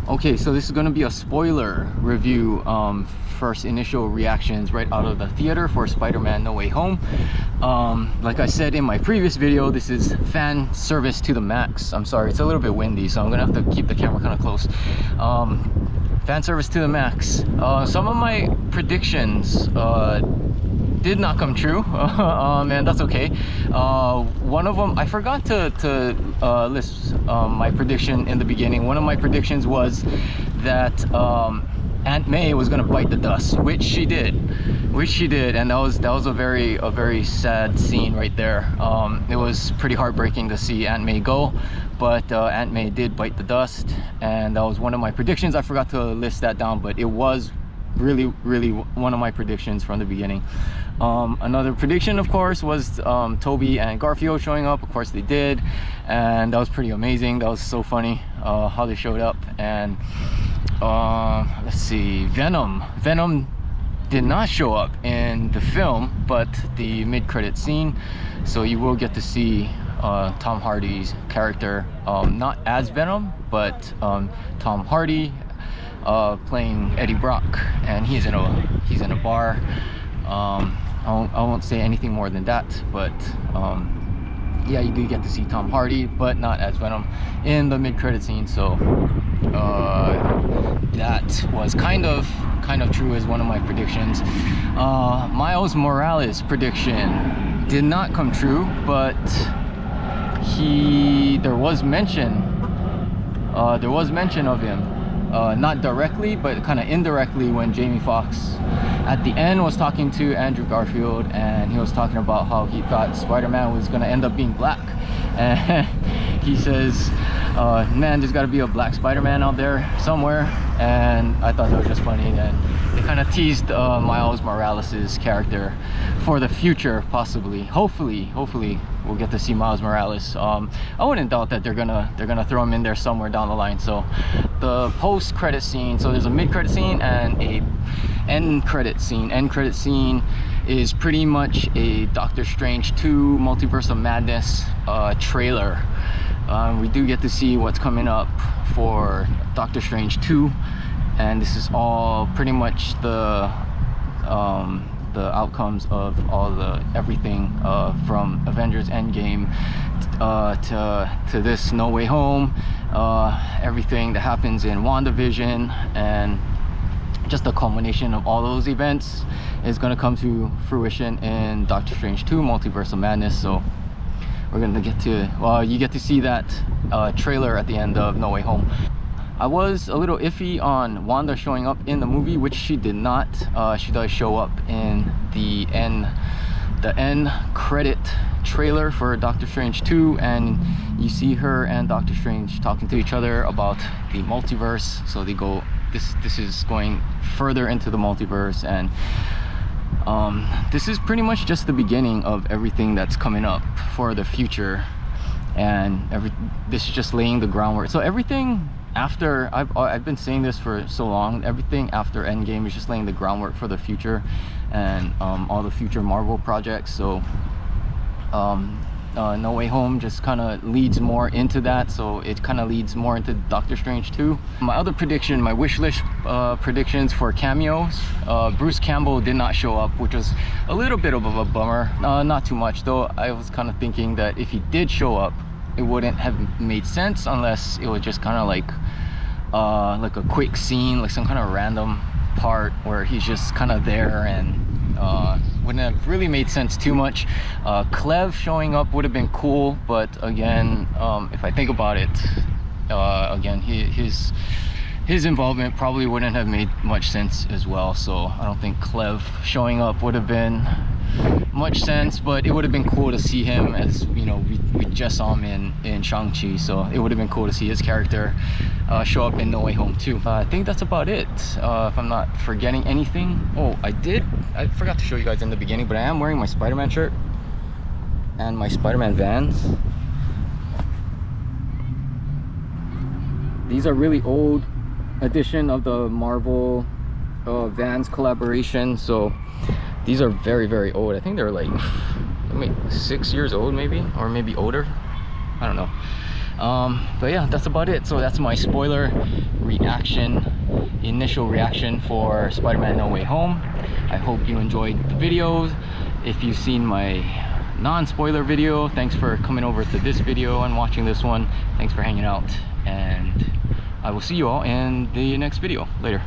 Okay, so this is going to be a spoiler review. First initial reactions right out of the theater for Spider-Man No Way Home. Like I said in my previous video, this is fan service to the max. I'm sorry, it's a little bit windy, so I'm gonna have to keep the camera kind of close. Fan service to the max. Some of my predictions did not come true, and that's okay. One of them, I forgot to list my prediction in the beginning. One of my predictions was that Aunt May was gonna bite the dust, which she did, and that was a very sad scene right there. It was pretty heartbreaking to see Aunt May go, but Aunt May did bite the dust, and that was one of my predictions. I forgot to list that down, but it was really one of my predictions from the beginning. Another prediction, of course, was Toby and Garfield showing up. Of course they did, and that was pretty amazing. That was so funny how they showed up. And let's see, Venom did not show up in the film, but the mid-credit scene, so you will get to see Tom Hardy's character, not as Venom, but Tom Hardy playing Eddie Brock, and he's in a bar. I won't say anything more than that, but yeah, you do get to see Tom Hardy, but not as Venom in the mid-credit scene. So that was kind of true as one of my predictions. Miles Morales' prediction did not come true, but there was mention of him. Not directly, but kind of indirectly, when Jamie Foxx at the end was talking to Andrew Garfield, and he was talking about how he thought Spider-Man was going to end up being black, and he says, man, there's got to be a black Spider-Man out there somewhere. And I thought that was just funny, and they kind of teased Miles Morales' character for the future, possibly. Hopefully we'll get to see Miles Morales. I wouldn't doubt that they're gonna throw him in there somewhere down the line. So the post-credit scene, so there's a mid-credit scene and a end-credit scene. End-credit scene is pretty much a Doctor Strange 2 Multiverse of Madness trailer. We do get to see what's coming up for Doctor Strange 2, and this is all pretty much the outcomes of everything from Avengers Endgame to this No Way Home, everything that happens in WandaVision, and just the culmination of all those events is going to come to fruition in Doctor Strange 2 Multiverse of Madness. So we're gonna get to, well, you get to see that trailer at the end of No Way Home. I was a little iffy on Wanda showing up in the movie, which she did not. She does show up in the end credit trailer for Doctor Strange 2, and you see her and Doctor Strange talking to each other about the multiverse. So they go, this is going further into the multiverse, and this is pretty much just the beginning of everything that's coming up for the future, and this is just laying the groundwork. So everything after, I've been saying this for so long, everything after Endgame is just laying the groundwork for the future, and all the future Marvel projects. So No Way Home just kind of leads more into that, so it kind of leads more into Doctor Strange 2. My other prediction, my wish list predictions for cameos, Bruce Campbell did not show up, which was a little bit of a bummer. Not too much though. I was kind of thinking that if he did show up, it wouldn't have made sense unless it was just kind of like a quick scene, like some kind of random part where he's just kind of there, and wouldn't have really made sense too much. Clev showing up would have been cool, but again, if I think about it, again, his involvement probably wouldn't have made much sense as well. So I don't think Clev showing up would have been much sense, but it would have been cool to see him, as you know, we just saw him in Shang-Chi, so it would have been cool to see his character show up in No Way Home too. I think that's about it, if I'm not forgetting anything. Oh, I forgot to show you guys in the beginning, but I am wearing my Spider-Man shirt and my Spider-Man Vans. These are really old edition of the Marvel Vans collaboration, so these are very old. I think they're like 6 years old, maybe, or maybe older, I don't know. But yeah, that's about it. So that's my spoiler reaction, initial reaction for Spider-Man No Way Home. I hope you enjoyed the videos. If you've seen my non-spoiler video, thanks for coming over to this video and watching this one. Thanks for hanging out, and I will see you all in the next video. Later.